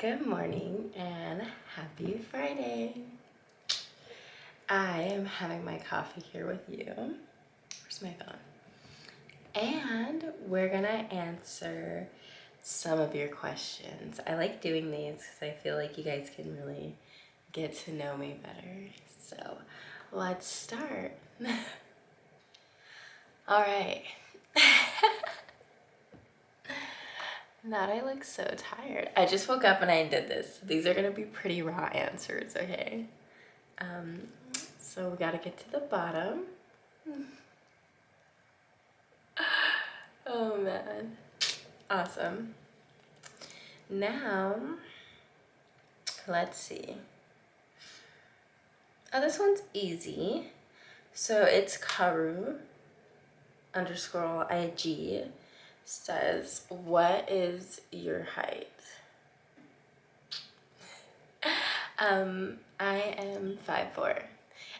Good morning and happy Friday. I am having my coffee here with you. Where's my phone? And we're gonna answer some of your questions. I like doing these because I feel like you guys can really get to know me better. So let's start. All right. Not I look so tired. I just woke up and I did this. These are gonna be pretty raw answers, okay? So we gotta get to the bottom. Oh man. Awesome. Now, let's see. Oh, this one's easy. So it's Karu _ IG says, what is your height? I am 5'4".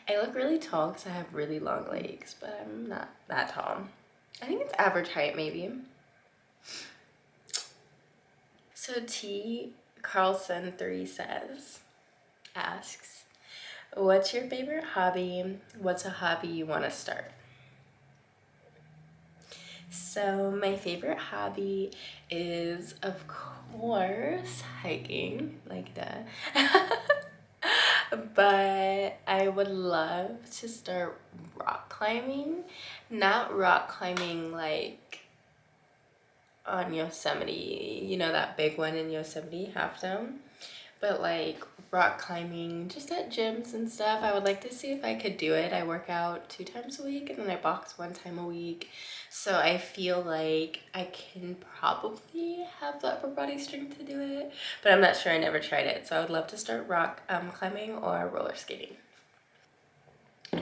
I look really tall because I have really long legs, but I'm not that tall. I think it's average height, maybe. So T Carlson 3 asks, what's your favorite hobby? What's a hobby you want to start? So my favorite hobby is, of course, hiking, like that. But I would love to start rock climbing. Not rock climbing like on Yosemite, you know, that big one in Yosemite, Half Dome, but like rock climbing just at gyms and stuff. I would like to see if I could do it. I work out 2 times a week and then I box 1 time a week, so I feel like I can probably have the upper body strength to do it, but I'm not sure. I never tried it. So I would love to start rock climbing or roller skating.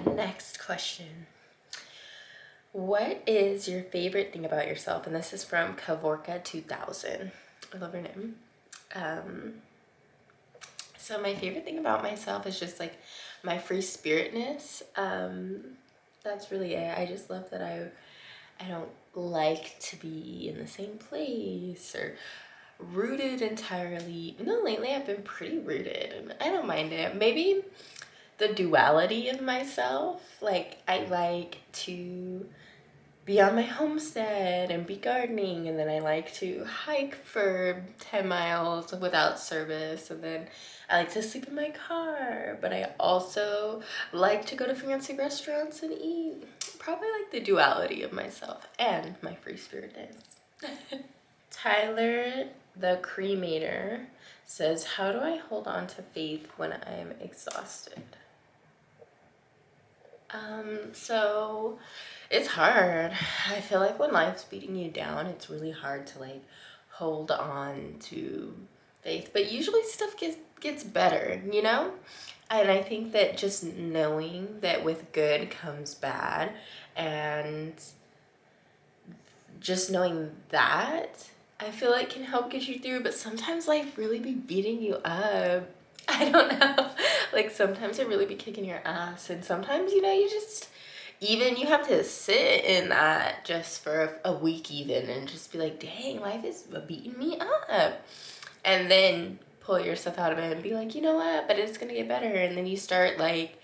Next question. What is your favorite thing about yourself? And this is from Kavorka 2000. I love her name. So my favorite thing about myself is just like my free spiritness. That's really it. I just love that I don't like to be in the same place or rooted entirely. No, lately I've been pretty rooted and I don't mind it. Maybe the duality of myself. Like I like to be on my homestead and be gardening, and then I like to hike for 10 miles without service, and then I like to sleep in my car, but I also like to go to fancy restaurants and eat. Probably like the duality of myself and my free spiritness. Tyler the Cremator says, how do I hold on to faith when I'm exhausted? So it's hard. I feel like when life's beating you down, it's really hard to like hold on to faith. But usually stuff gets better, you know? And I think that just knowing that with good comes bad, and just knowing that, I feel like can help get you through. But sometimes life really be beating you up. I don't know. Like sometimes it really be kicking your ass, and sometimes, you know, you just, even you have to sit in that just for a week even and just be like, dang, life is beating me up. And then pull yourself out of it and be like, you know what, but it's gonna get better. And then you start like,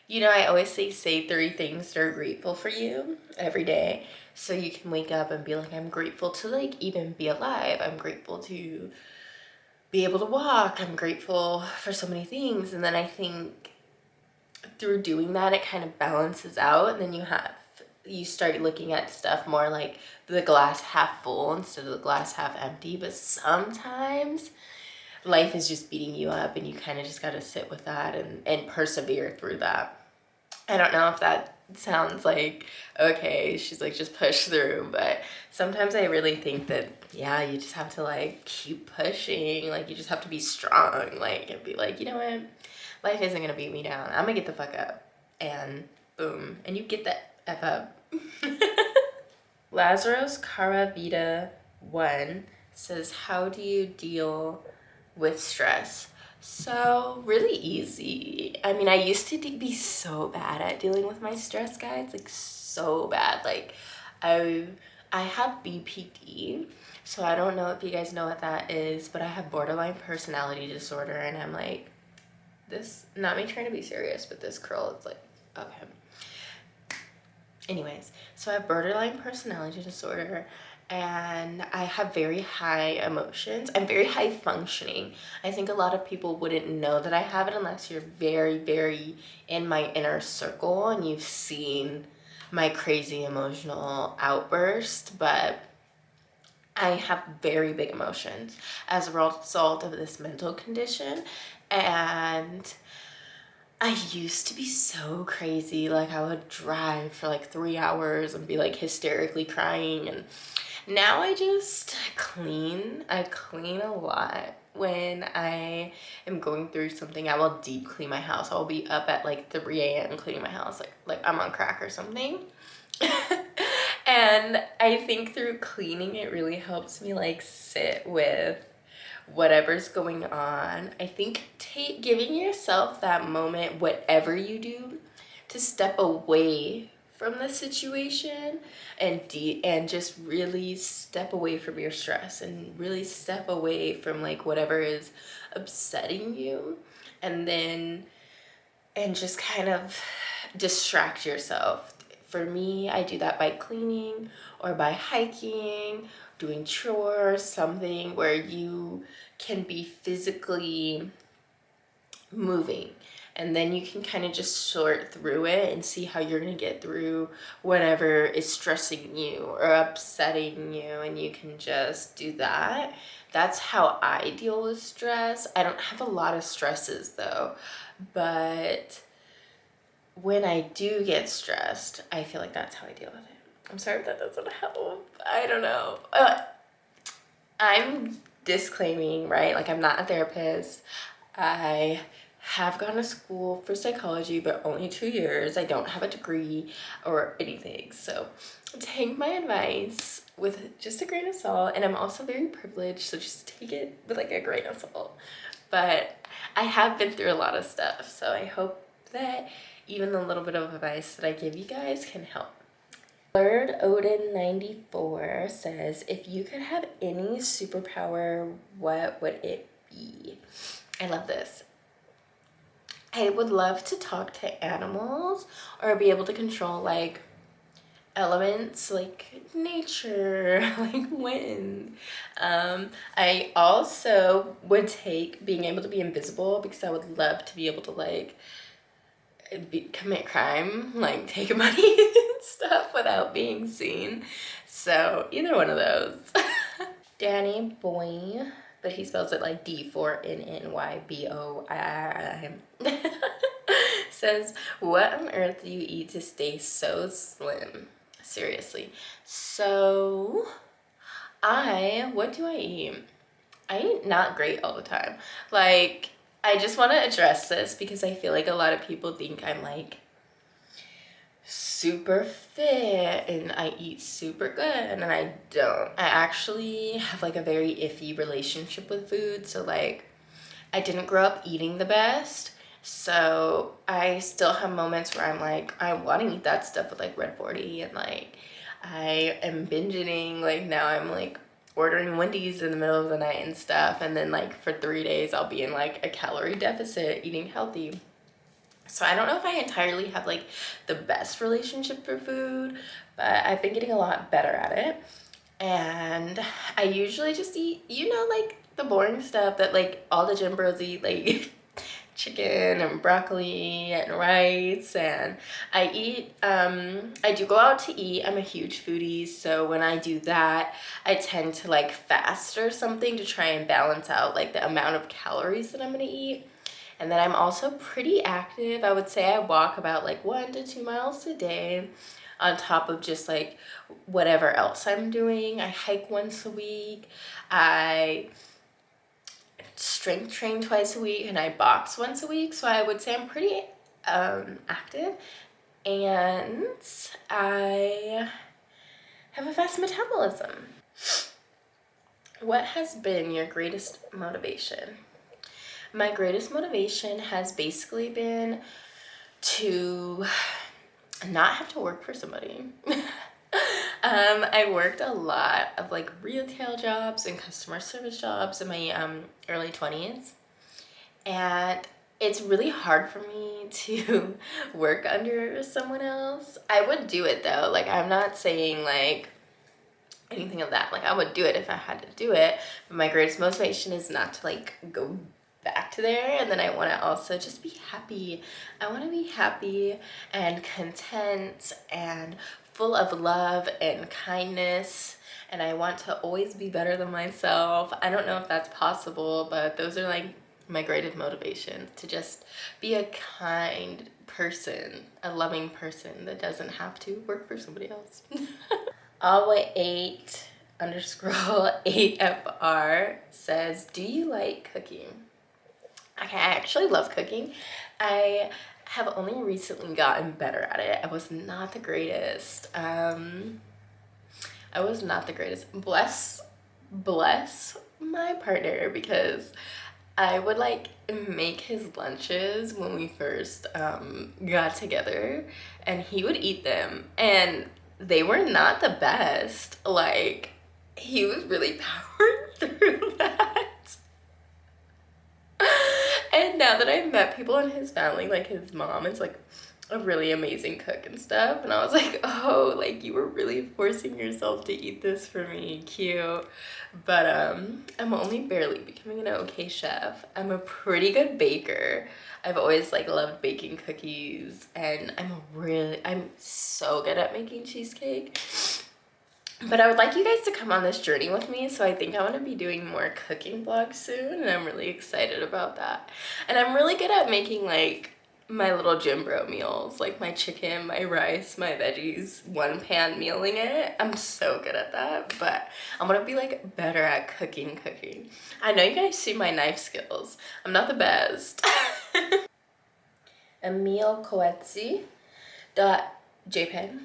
you know, I always say 3 things that are grateful for you every day. So you can wake up and be like, I'm grateful to like even be alive. I'm grateful to be able to walk. I'm grateful for so many things. And then I think through doing that, it kind of balances out. And then you start looking at stuff more like the glass half full instead of the glass half empty. But sometimes life is just beating you up and you kind of just got to sit with that and persevere through that. I don't know if that sounds like, okay, she's like, just push through, but sometimes I really think that, yeah, you just have to like keep pushing. Like you just have to be strong, like, and be like, you know what, life isn't gonna beat me down. I'm gonna get the fuck up, and boom, and you get the F up. Lazarus Caravita 1 says, how do you deal with stress? So really easy. I mean, I used to be so bad at dealing with my stress, guys, like so bad. Like I I have BPD, so I don't know if you guys know what that is, but I have borderline personality disorder, and I'm like, this, not me trying to be serious, but this curl is like, okay. Anyways, so I have borderline personality disorder, and I have very high emotions. I'm very high functioning. I think a lot of people wouldn't know that I have it unless you're very, very in my inner circle and you've seen my crazy emotional outburst, but I have very big emotions as a result of this mental condition. And I used to be so crazy. Like, I would drive for like 3 hours and be like hysterically crying. And now I just clean. I clean a lot. When I am going through something, I will deep clean my house. I'll be up at like 3 a.m. cleaning my house. Like I'm on crack or something. And I think through cleaning, it really helps me like sit with whatever's going on. I think giving yourself that moment, whatever you do, to step away from the situation and just really step away from your stress and really step away from like whatever is upsetting you, and just kind of distract yourself. For me, I do that by cleaning or by hiking, doing chores, something where you can be physically moving. And then you can kind of just sort through it and see how you're going to get through whatever is stressing you or upsetting you. And you can just do that. That's how I deal with stress. I don't have a lot of stresses though, but when I do get stressed, I feel like that's how I deal with it. I'm sorry if that doesn't help. I don't know. I'm disclaiming, right? Like, I'm not a therapist. I have gone to school for psychology, but only 2 years. I don't have a degree or anything. So take my advice with just a grain of salt. And I'm also very privileged, so just take it with like a grain of salt. But I have been through a lot of stuff, so I hope that even the little bit of advice that I give you guys can help. Lord Odin 94 says, if you could have any superpower, what would it be? I love this. I would love to talk to animals or be able to control like elements like nature, like wind. I also would take being able to be invisible, because I would love to be able to like commit crime, like take money and stuff without being seen. So either one of those. Danny Boy, but he spells it like D4NNYBOI, says, what on earth do you eat to stay so slim? Seriously. So what do I eat? I eat not great all the time. Like, I just want to address this because I feel like a lot of people think I'm like super fit and I eat super good, and I don't. I actually have like a very iffy relationship with food. So like, I didn't grow up eating the best. So I still have moments where I'm like, I want to eat that stuff with like Red 40, and like I am binge eating. Like now I'm like ordering Wendy's in the middle of the night and stuff, and then like for 3 days I'll be in like a calorie deficit eating healthy. So I don't know if I entirely have like the best relationship for food, but I've been getting a lot better at it. And I usually just eat, like the boring stuff that like all the gym bros eat, like chicken and broccoli and rice. And I do go out to eat. I'm a huge foodie, so when I do that, I tend to like fast or something to try and balance out like the amount of calories that I'm gonna eat. And then I'm also pretty active. I would say I walk about like 1 to 2 miles a day, on top of just like whatever else I'm doing. I hike once a week. I strength train twice a week, and I box once a week. So I would say I'm pretty active, and I have a fast metabolism. What has been your greatest motivation? My greatest motivation has basically been to not have to work for somebody. I worked a lot of like retail jobs and customer service jobs in my early 20s. And it's really hard for me to work under someone else. I would do it though. Like, I'm not saying like anything of that. Like, I would do it if I had to do it. But my greatest motivation is not to like go back to there. And then I want to also just be happy. I want to be happy and content and full of love and kindness. And I want to always be better than myself. I don't know if that's possible, but those are like my greatest motivation, to just be a kind person, a loving person that doesn't have to work for somebody else. Alway8 underscore 8FR says, do you like cooking? Okay, I actually love cooking. I have only recently gotten better at it. I was not the greatest. I was not the greatest. Bless my partner, because I would like make his lunches when we first got together, and he would eat them, and they were not the best. Like, he was really powered through that. And now that I've met people in his family, like his mom is like a really amazing cook and stuff, and I was like, oh, like, you were really forcing yourself to eat this for me. Cute. But I'm only barely becoming an okay chef. I'm a pretty good baker. I've always like loved baking cookies, and I'm so good at making cheesecake. But I would like you guys to come on this journey with me, so I think I want to be doing more cooking vlogs soon, and I'm really excited about that. And I'm really good at making like my little gym bro meals, like my chicken, my rice, my veggies, one pan mealing it. I'm so good at that, but I'm gonna be like better at cooking. I know you guys see my knife skills. I'm not the best. Emil Coetzee .jpeg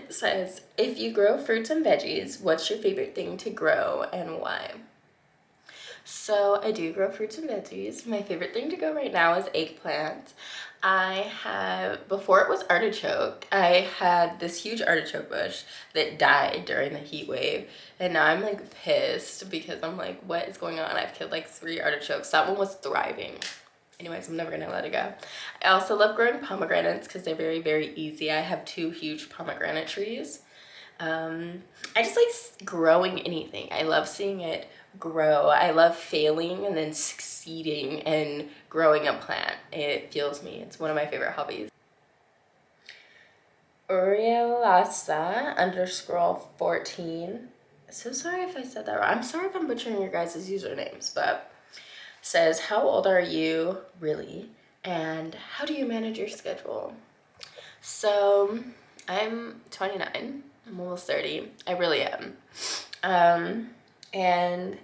says, if you grow fruits and veggies, what's your favorite thing to grow and why? So I do grow fruits and veggies. My favorite thing to grow right now is eggplant. Before it was artichoke, I had this huge artichoke bush that died during the heat wave, and now I'm like pissed because I'm like, what is going on? I've killed like 3 artichokes. That one was thriving. Anyways, I'm never gonna let it go. I also love growing pomegranates because they're very, very easy. I have 2 huge pomegranate trees. I just like growing anything. I love seeing it grow. I love failing and then succeeding and growing a plant. It fuels me. It's one of my favorite hobbies. Urielasa underscore 14. So sorry if I said that wrong. I'm sorry if I'm butchering your guys' usernames, but says, how old are you really, and how do you manage your schedule? So I'm 29. I'm almost 30. I really am. And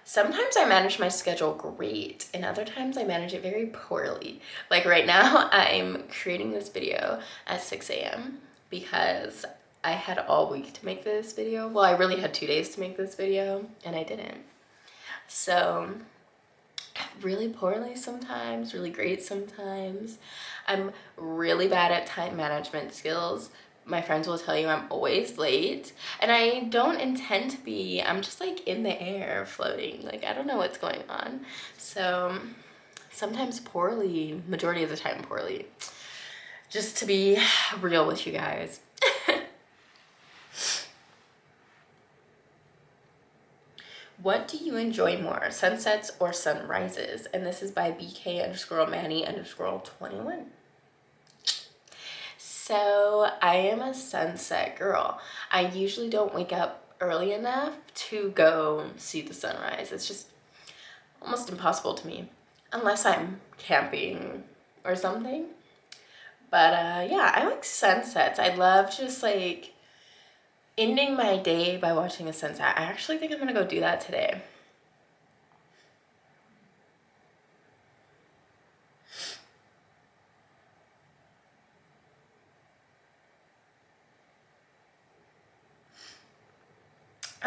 sometimes I manage my schedule great, and other times I manage it very poorly. Like right now, I'm creating this video at 6 a.m. because I had all week to make this video. Well, I really had 2 days to make this video, and I didn't. So really poorly sometimes, really great sometimes. I'm really bad at time management skills. My friends will tell you I'm always late, and I don't intend to be. I'm just like in the air floating. Like, I don't know what's going on. So sometimes poorly, majority of the time poorly. Just to be real with you guys. What do you enjoy more, sunsets or sunrises? And this is by BK underscore Manny underscore 21. So I am a sunset girl. I usually don't wake up early enough to go see the sunrise. It's just almost impossible to me, unless I'm camping or something. But yeah, I like sunsets. I love just like ending my day by watching a sunset. I actually think I'm gonna go do that today.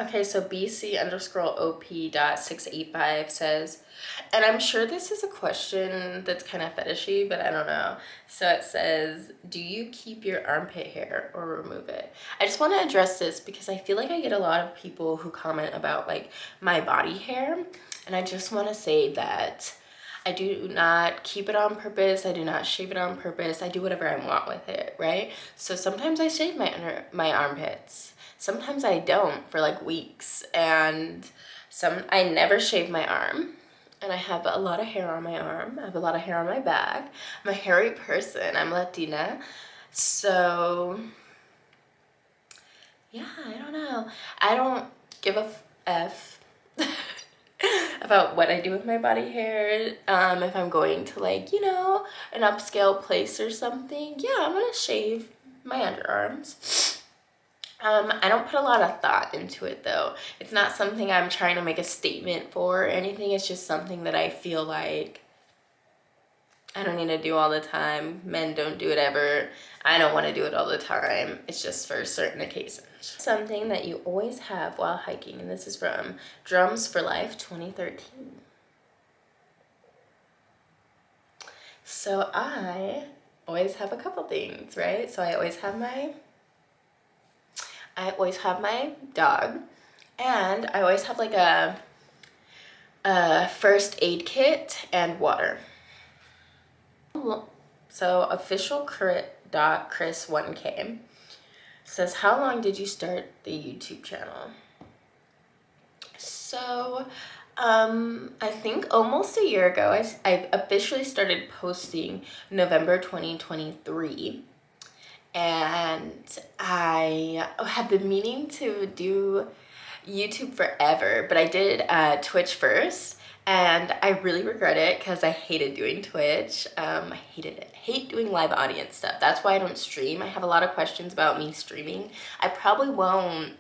Okay, so BC_OP.685 says, and I'm sure this is a question that's kind of fetishy, but I don't know. So it says, do you keep your armpit hair or remove it? I just want to address this because I feel like I get a lot of people who comment about like my body hair. And I just want to say that I do not keep it on purpose. I do not shave it on purpose. I do whatever I want with it, right? So sometimes I shave my armpits. Sometimes I don't for like weeks, and I never shave my arm, and I have a lot of hair on my arm. I have a lot of hair on my back. I'm a hairy person. I'm Latina. So yeah, I don't know. I don't give a F about what I do with my body hair. If I'm going to like, you know, an upscale place or something, yeah, I'm gonna shave my underarms. I don't put a lot of thought into it though. It's not something I'm trying to make a statement for or anything. It's just something that I feel like I don't need to do all the time. Men don't do it ever. I don't want to do it all the time. It's just for certain occasions. Something that you always have while hiking, and this is from Drums for Life 2013. So I always have a couple things, right? So I always have my dog, and I always have like a first aid kit and water. So official.chris1k says, how long did you start the YouTube channel? So I think almost a year ago. I officially started posting November 2023. And I have been meaning to do YouTube forever, but I did Twitch first, and I really regret it because I hated doing Twitch. I hated it. I hate doing live audience stuff. That's why I don't stream. I have a lot of questions about me streaming. I probably won't.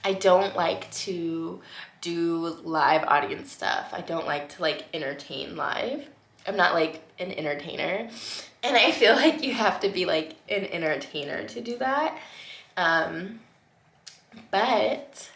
I don't like to do live audience stuff. I don't like to like entertain live. I'm not like an entertainer, and I feel like you have to be like an entertainer to do that. But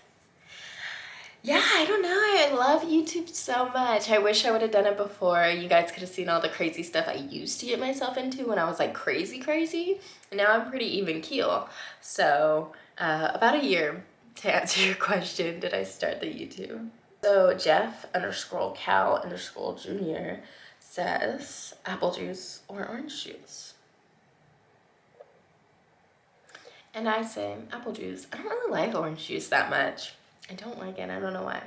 yeah, I don't know. I love YouTube so much. I wish I would have done it before. You guys could have seen all the crazy stuff I used to get myself into when I was like crazy. And now I'm pretty even keel. So about a year, to answer your question, did I start the YouTube. So Jeff_Cal_Jr. says apple juice or orange juice. And I say apple juice. I don't really like orange juice that much. I don't like it. I don't know why.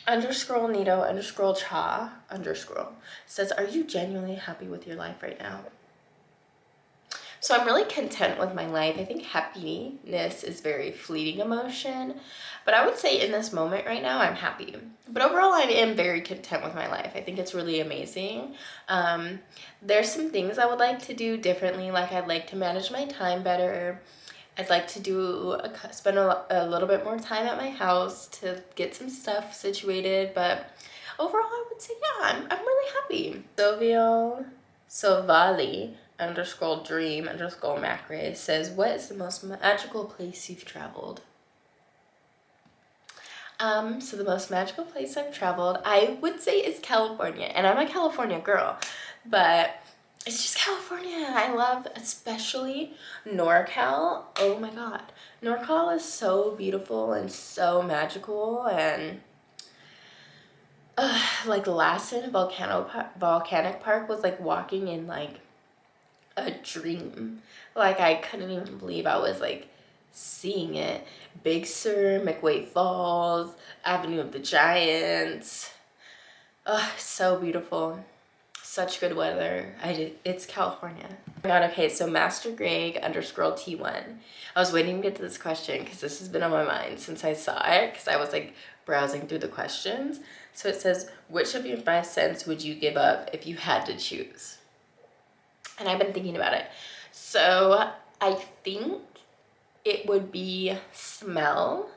_Nito_Cha_ says, are you genuinely happy with your life right now? So I'm really content with my life. I think happiness is very fleeting emotion, but I would say in this moment right now, I'm happy. But overall, I am very content with my life. I think it's really amazing. There's some things I would like to do differently. Like I'd like to manage my time better. I'd like to spend a little bit more time at my house to get some stuff situated. But overall, I would say, yeah, I'm really happy. Sylvia_dream_macrae says, what is the most magical place you've traveled? So the most magical place I've traveled, I would say, is California. And I'm a California girl, but it's just California. I love especially NorCal. Oh my God. NorCal is so beautiful and so magical, and like Lassen Volcanic Park was like walking in like a dream. Like I couldn't even believe I was like seeing it. Big Sur, McWay Falls, Avenue of the Giants. So beautiful. Such good weather. It's California. Oh my God, okay, so Master Greg_T1. I was waiting to get to this question because this has been on my mind since I saw it, because I was like browsing through the questions. So it says, which of your 5 cents would you give up if you had to choose? And I've been thinking about it. So I think it would be smell,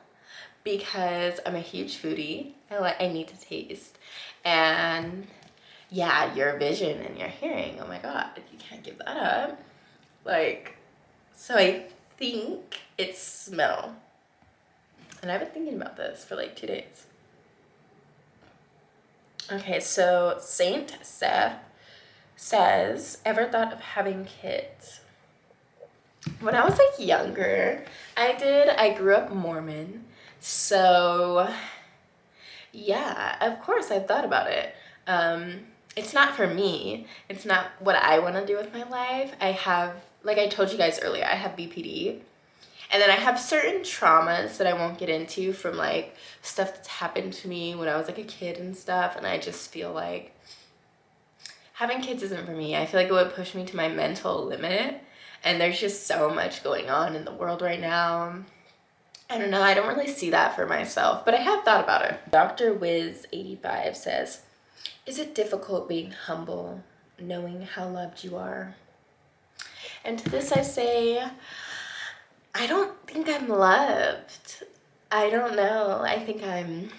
because I'm a huge foodie. I need to taste. And yeah, your vision and your hearing, oh my God, you can't give that up. Like, so I think it's smell. And I've been thinking about this for like 2 days. Okay, so Saint Seth says, ever thought of having kids? When I was like younger, I did. I grew up Mormon. So yeah, of course I've thought about it. It's not for me. It's not what I want to do with my life. I have, like I told you guys earlier, I have BPD. And then I have certain traumas that I won't get into from like stuff that's happened to me when I was like a kid and stuff. And I just feel like having kids isn't for me. I feel like it would push me to my mental limit. And there's just so much going on in the world right now. I don't know. I don't really see that for myself, but I have thought about it. Dr. Wiz85 says, is it difficult being humble, knowing how loved you are? And to this I say, I don't think I'm loved. I don't know. I think I'm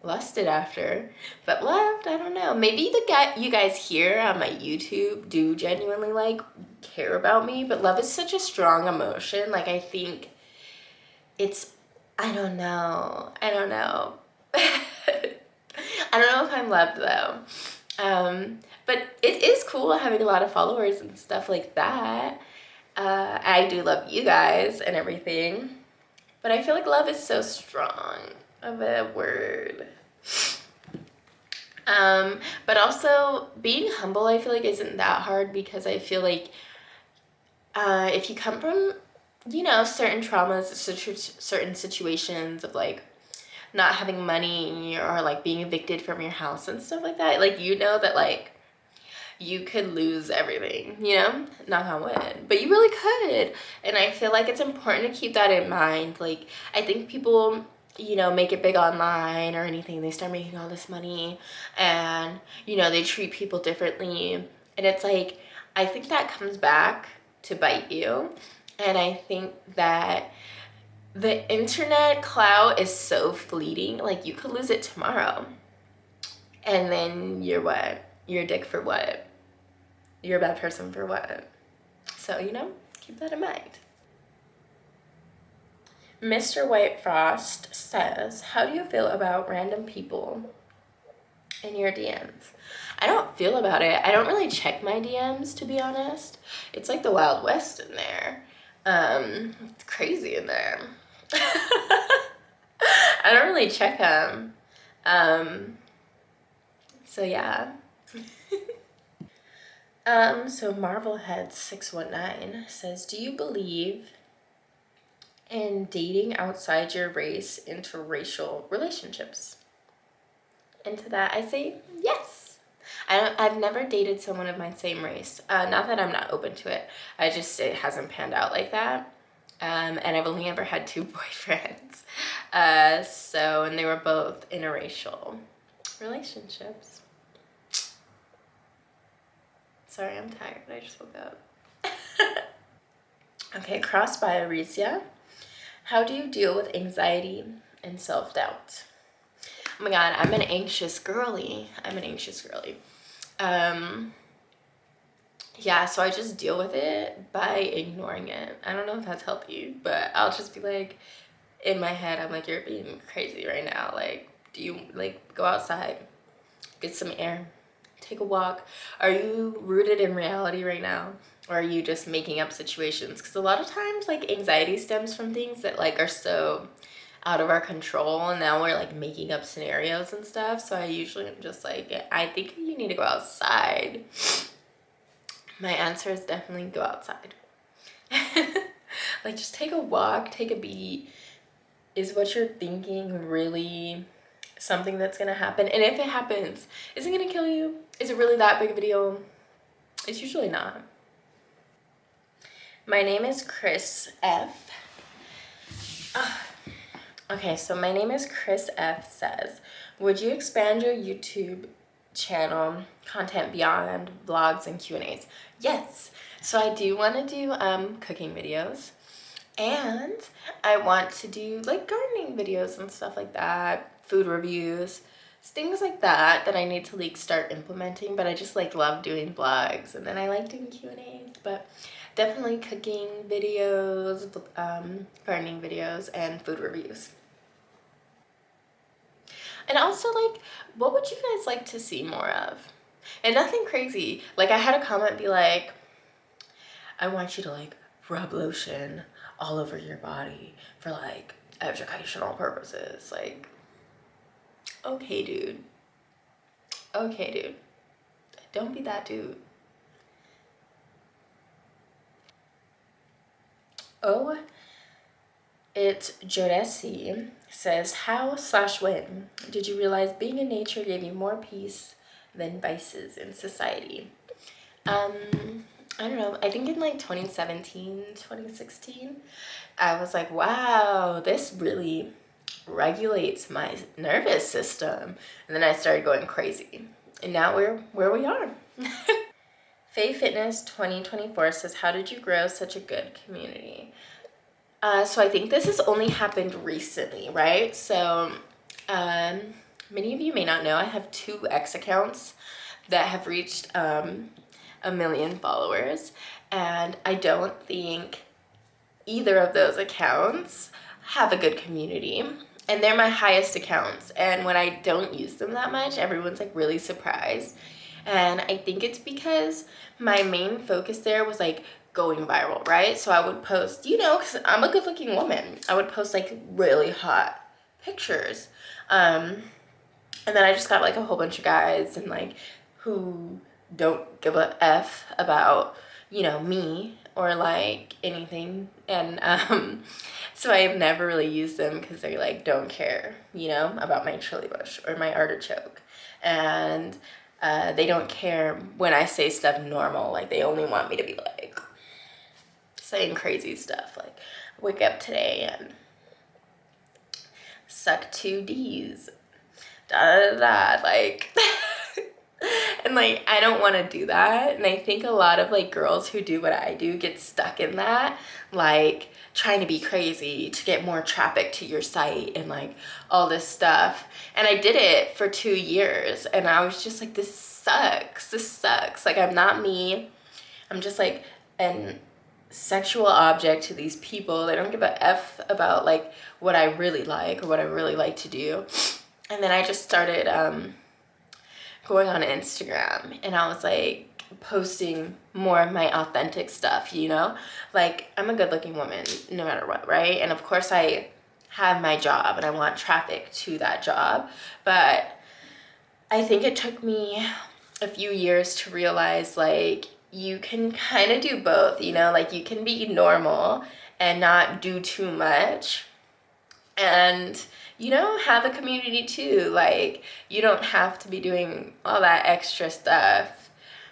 lusted after, but loved, I don't know. Maybe you guys here on my YouTube do genuinely like care about me, but love is such a strong emotion. Like I think it's, I don't know. I don't know if I'm loved though. But it is cool having a lot of followers and stuff like that. I do love you guys and everything, but I feel like love is so strong of a word. But also being humble, I feel like isn't that hard, because I feel like if you come from, you know, certain traumas, certain situations of like not having money or like being evicted from your house and stuff like that, like, you know that like you could lose everything, you know, knock on wood, but you really could. And I feel like it's important to keep that in mind. Like, I think people, you know, make it big online or anything, they start making all this money and, you know, they treat people differently, and it's like, I think that comes back to bite you. And I think that the internet clout is so fleeting. Like, you could lose it tomorrow, and then you're what? You're a dick for what? You're a bad person for what? So, you know, keep that in mind. Mr. White Frost says, how do you feel about random people in your DMs? I don't feel about it. I don't really check my DMs, to be honest. It's like the Wild West in there. It's crazy in there. I don't really check them. So yeah. So Marvelhead619 says, do you believe in dating outside your race interracial relationships? And to that I say yes. I've never dated someone of my same race. Not that I'm not open to it. It hasn't panned out like that. And I've only ever had 2 boyfriends. And they were both interracial relationships. Sorry, I'm tired. I just woke up. Okay, Cross by Aricia. How do you deal with anxiety and self-doubt? Oh my god, I'm an anxious girly. Yeah, so I just deal with it by ignoring it. I don't know if that's helped you, but I'll just be like, in my head, I'm like, you're being crazy right now. Like, do you, like, go outside, get some air, take a walk? Are you rooted in reality right now? Or are you just making up situations? Because a lot of times, like, anxiety stems from things that, like, are so out of our control, and now we're, like, making up scenarios and stuff. So I usually am just like, I think you need to go outside. My answer is definitely go outside. Like, just take a walk, take a beat. Is what you're thinking really something that's gonna happen? And if it happens, is it gonna kill you? Is it really that big of a deal? It's usually not. My name is Chris F. Okay, so my name is Chris F says, would you expand your YouTube channel content beyond vlogs and Q&As? Yes. So I do want to do cooking videos, and I want to do like gardening videos and stuff like that, food reviews, things like that I need to like start implementing. But I just like love doing vlogs, and then I like doing Q&As. But definitely cooking videos, gardening videos, and food reviews. And also, like, what would you guys like to see more of? And nothing crazy. Like, I had a comment be like, I want you to, like, rub lotion all over your body for, like, educational purposes. Like, okay, dude. Okay, dude. Don't be that dude. Oh, it's Jodeci says, how/when did you realize being in nature gave you more peace than vices in society? I don't know. I think in like 2017, 2016, I was like, wow, this really regulates my nervous system. And then I started going crazy. And now we're where we are. Faye Fitness 2024 says, how did you grow such a good community? So I think this has only happened recently, right? So many of you may not know, I have 2 X accounts that have reached 1 million followers. And I don't think either of those accounts have a good community. And they're my highest accounts. And when I don't use them that much, everyone's like really surprised. And I think it's because my main focus there was like going viral, right? So I would post, you know, because I'm a good looking woman, I would post like really hot pictures. And then I just got like a whole bunch of guys and like who don't give a F about, you know, me or like anything. And so I have never really used them because they like don't care, you know, about my chili bush or my artichoke. And they don't care when I say stuff normal. Like they only want me to be like saying crazy stuff like wake up today and suck 2 D's, da da da, like and like I don't want to do that. And I think a lot of like girls who do what I do get stuck in that, like trying to be crazy to get more traffic to your site and like all this stuff. And I did it for 2 years and I was just like, this sucks, like I'm not me, I'm just like an sexual object to these people. They don't give a F about like what I really like or what I really like to do. And then I just started going on Instagram and I was like posting more of my authentic stuff, you know? Like I'm a good looking woman no matter what, right? And of course I have my job and I want traffic to that job, but I think it took me a few years to realize like you can kind of do both, you know? Like you can be normal and not do too much and, you know, have a community too. Like you don't have to be doing all that extra stuff.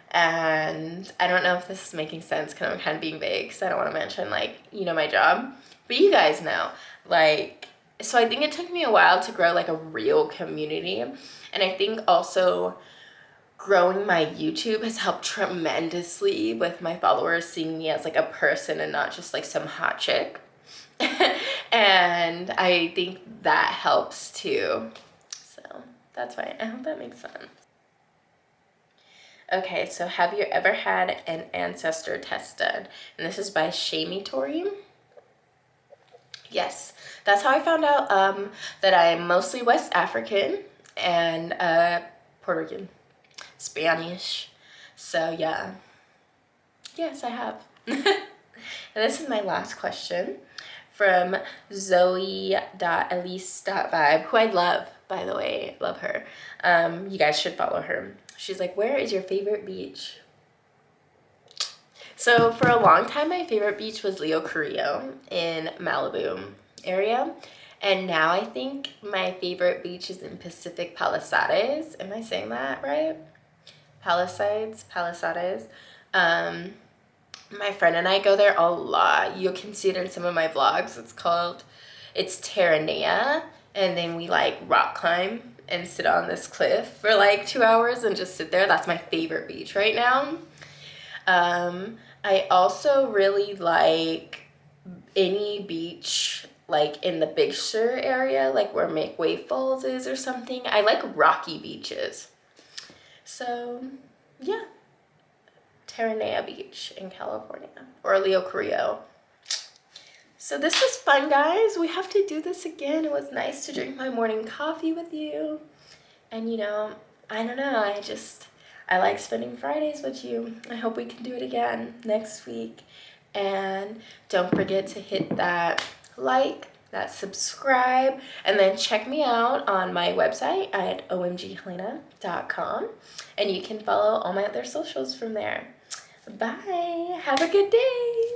And I don't know if this is making sense because I'm kind of being vague because I don't want to mention like, you know, my job, but you guys know, like, so I think it took me a while to grow like a real community. And I think also growing my YouTube has helped tremendously with my followers seeing me as like a person and not just like some hot chick. And I think that helps too. So that's why I hope that makes sense. Okay, so have you ever had an ancestor test done? And this is by Shamie Tori. Yes, that's how I found out that I'm mostly West African and Puerto Rican, Spanish. So yeah, yes, I have. And this is my last question from Zoe.elise.vibe, who I love, by the way. Love her. You guys should follow her. She's like, where is your favorite beach? So for a long time, my favorite beach was Leo Carrillo in Malibu area. And now I think my favorite beach is in Pacific Palisades. Am I saying that right? Palisades. My friend and I go there a lot. You can see it in some of my vlogs. It's Terranea. And then we like rock climb and sit on this cliff for like 2 hours and just sit there. That's my favorite beach right now. I also really like any beach like in the Big Sur area, like where Make Wave Falls is or something. I like rocky beaches. So yeah, Terranea Beach in California, or Leo Carrillo. So this was fun, guys. We have to do this again. It was nice to drink my morning coffee with you. And you know, I don't know, I like spending Fridays with you. I hope we can do it again next week. And don't forget to hit that like, that subscribe, and then check me out on my website at OmgHelayna.com. And you can follow all my other socials from there. Bye. Have a good day.